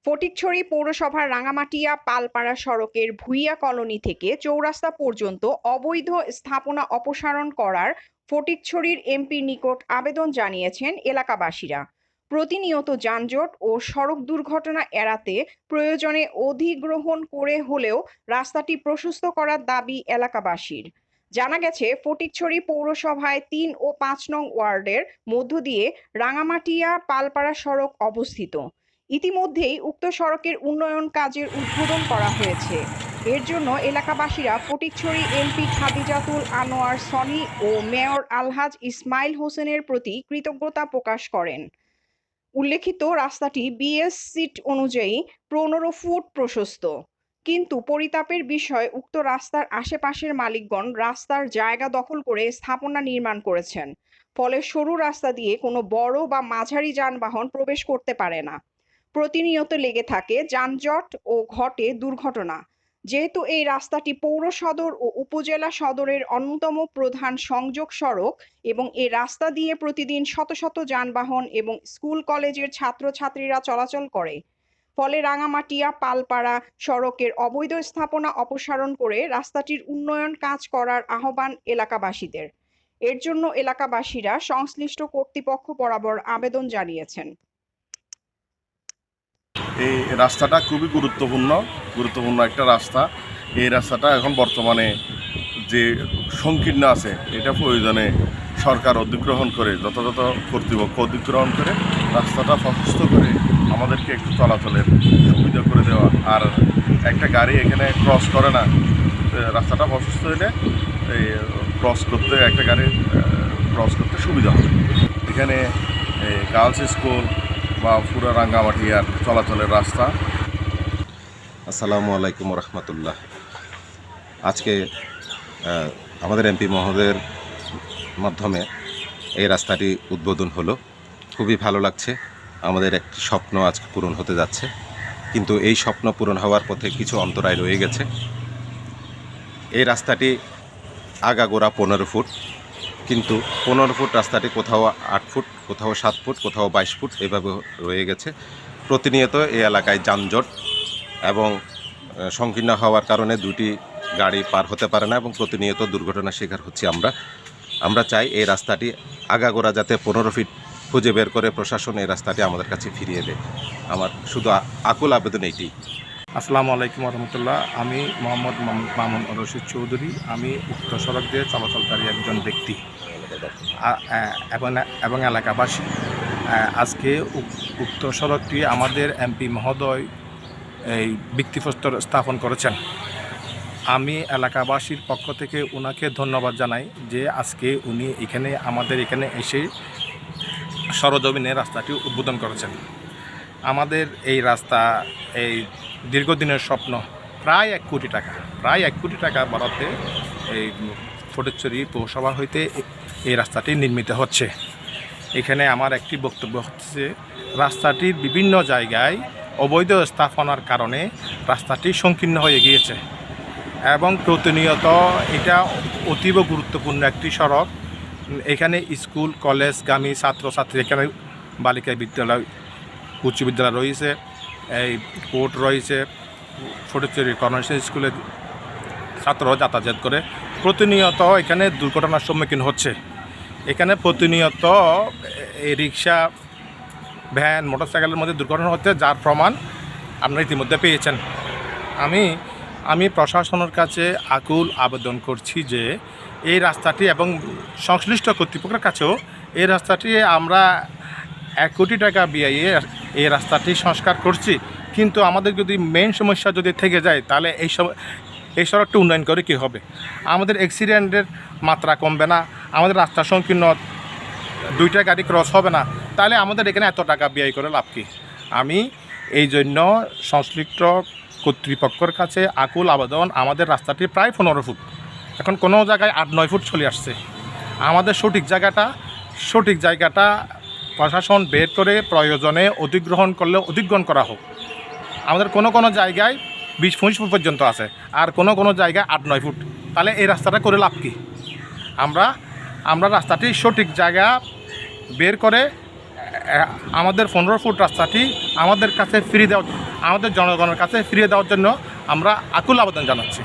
ফটিকছড়ি পৌরসভার রাঙামাটিয়া পালপাড়া সড়কের ভুইয়া কলোনি থেকে চৌরাস্তা পর্যন্ত অবৈধ স্থাপনা অপসারণ করার ফটিকছড়ির এমপির নিকট আবেদন জানিয়েছেন এলাকাবাসীরা। প্রতিনিয়ত যানজট ও সড়ক দুর্ঘটনা এড়াতে প্রয়োজনে অধিগ্রহণ করে হলেও রাস্তাটি প্রশস্ত করার দাবি এলাকাবাসীর। জানা গেছে, ফটিকছড়ি পৌরসভায় ৩ ও ৫ নং ওয়ার্ডের মধ্য দিয়ে রাঙামাটিয়া পালপাড়া সড়ক অবস্থিত। ইতিমধ্যেই উক্ত সড়কের উন্নয়ন কাজের উদ্বোধন করা হয়েছে। এর জন্য এলাকাবাসীরা ফটিকছড়ি এমপি খাদিজাতুল আনোয়ার সনি ও মেয়র আলহাজ ইসমাইল হোসেনের প্রতি কৃতজ্ঞতা প্রকাশ করেন। উল্লেখিত রাস্তাটি বিএস সিট অনুযায়ী ১৫ ফুট প্রশস্ত। কিন্তু পরিতাপের বিষয়, উক্ত রাস্তার আশেপাশের মালিকগণ রাস্তার জায়গা দখল করে স্থাপনা নির্মাণ করেছেন। ফলে সরু রাস্তা দিয়ে কোনো বড় বা মাঝারি যানবাহন প্রবেশ করতে পারে না। প্রতিনিয়ত লেগে থাকে যানজট ও ঘটে দুর্ঘটনা। যেহেতু এই রাস্তাটি পৌর সদর ও উপজেলা সদরের অন্যতম প্রধান সংযোগ সড়ক এবং এই রাস্তা দিয়ে প্রতিদিন শত শত যানবাহন এবং স্কুল কলেজের ছাত্রছাত্রীরা চলাচল করে, ফলে রাঙামাটিয়া পালপাড়া সড়কের অবৈধ স্থাপনা অপসারণ করে রাস্তাটির উন্নয়ন কাজ করার আহ্বান এলাকাবাসীদের। এর জন্য এলাকাবাসীরা সংশ্লিষ্ট কর্তৃপক্ষ বরাবর আবেদন জানিয়েছেন। এই রাস্তাটা খুবই গুরুত্বপূর্ণ একটা রাস্তা। এই রাস্তাটা এখন বর্তমানে যে সংকীর্ণ আছে, এটা প্রয়োজনে সরকার অধিগ্রহণ করে, যথাযথ কর্তৃপক্ষ অধিগ্রহণ করে রাস্তাটা প্রশস্ত করে আমাদেরকে একটু চলাচলের সুবিধা করে দেওয়া। আর একটা গাড়ি এখানে ক্রস করে না, রাস্তাটা প্রশস্ত হলে এই একটা গাড়ি ক্রস করতে সুবিধা হবে। এখানে গার্লস স্কুল বা পুরো রাঙ্গামাটিয়ার চলাচলের রাস্তা। আসসালামু আলাইকুম রহমতুল্লাহ। আজকে আমাদের এমপি মহোদয়ের মাধ্যমে এই রাস্তাটি উদ্বোধন হলো। খুবই ভালো লাগছে। আমাদের একটি স্বপ্ন আজকে পূরণ হতে যাচ্ছে, কিন্তু এই স্বপ্ন পূরণ হওয়ার পথে কিছু অন্তরায় রয়ে গেছে। এই রাস্তাটি আগাগোড়া 15 ফুট, কিন্তু 15 ফুট রাস্তাটি কোথাও 8 ফুট, কোথাও 7 ফুট, কোথাও 22 ফুট এভাবে রয়ে গেছে। প্রতিনিয়ত এই এলাকায় যানজট এবং সংকীর্ণ হওয়ার কারণে দুটি গাড়ি পার হতে পারে না এবং প্রতিনিয়ত দুর্ঘটনার শিকার হচ্ছি আমরা চাই এই রাস্তাটি আগাগোড়া যাতে 15 ফিট খুঁজে বের করে প্রশাসন এই রাস্তাটি আমাদের কাছে ফিরিয়ে দেয়। আমার শুধু আকুল আবেদন এইটি। আসসালামু আলাইকুম রহমতুল্লাহ। আমি মোহাম্মদ মামুন রশিদ চৌধুরী। আমি উক্ত সড়ক দিয়ে চলাচলকারী একজন ব্যক্তি এবং এলাকাবাসী। আজকে উক্ত সড়কটি আমাদের এমপি মহোদয় এই ভিত্তিপ্রস্তর স্থাপন করেছেন। আমি এলাকাবাসীর পক্ষ থেকে ওনাকে ধন্যবাদ জানাই যে আজকে উনি আমাদের এখানে এসে সরজমিনে রাস্তাটি উদ্বোধন করেছেন। আমাদের এই রাস্তা এই দীর্ঘদিনের স্বপ্ন, প্রায় 1 কোটি টাকা বরাদ্দে এই ফটিকছড়ি পৌরসভা হইতে এই রাস্তাটি নির্মিত হচ্ছে। এখানে আমার একটি বক্তব্য হচ্ছে, রাস্তাটির বিভিন্ন জায়গায় অবৈধ স্থাপনার কারণে রাস্তাটি সংকীর্ণ হয়ে গিয়েছে এবং প্রতিনিয়ত এটা অতীব গুরুত্বপূর্ণ একটি সড়ক। এখানে স্কুল কলেজগামী ছাত্রছাত্রী, এখানে বালিকা বিদ্যালয়, উচ্চ বিদ্যালয় রয়েছে, এই কোর্ট রয়েছে, ফটিকছড়ি কর্নারেশন স্কুলের ছাত্ররা যাতায়াত করে। প্রতিনিয়ত এখানে দুর্ঘটনার সম্মুখীন হচ্ছে। এখানে প্রতিনিয়ত এই রিক্সা, ভ্যান, মোটরসাইকেলের মধ্যে দুর্ঘটনা হচ্ছে, যার প্রমাণ আপনারা ইতিমধ্যে পেয়েছেন। আমি প্রশাসনের কাছে আকুল আবেদন করছি যে এই রাস্তাটি এবং সংশ্লিষ্ট কর্তৃপক্ষের কাছেও এই রাস্তাটি আমরা 1 কোটি টাকা ব্যয়ে এই রাস্তাটি সংস্কার করছি, কিন্তু আমাদের যদি মেইন সমস্যা যদি থেকে যায়, তাহলে এই সড়কটা উন্নয়ন করে কী হবে? আমাদের অ্যাক্সিডেন্টের মাত্রা কমবে না, আমাদের রাস্তা সংকীর্ণ, 2টা গাড়ি ক্রস হবে না, তাহলে আমাদের এখানে এত টাকা ব্যয় করে লাভ কী? আমি এই জন্য সংশ্লিষ্ট কর্তৃপক্ষের কাছে আকুল আবেদন। আমাদের রাস্তাটি প্রায় 15 ফুট, এখন কোনো জায়গায় 8-9 ফুট চলে আসছে। আমাদের সঠিক জায়গাটা প্রশাসন বের করে প্রয়োজনে অধিগ্রহণ করা হোক। আমাদের কোনো জায়গায় 20-25 ফুট পর্যন্ত আছে, আর কোনো জায়গায় 8-9 ফুট, তাহলে এই রাস্তাটা করে লাভ কী? আমরা রাস্তাটি সঠিক জায়গা বের করে আমাদের 15 ফুট রাস্তাটি আমাদের কাছে আমাদের জনগণের কাছে ফিরিয়ে দেওয়ার জন্য আমরা আকুল আবেদন জানাচ্ছি।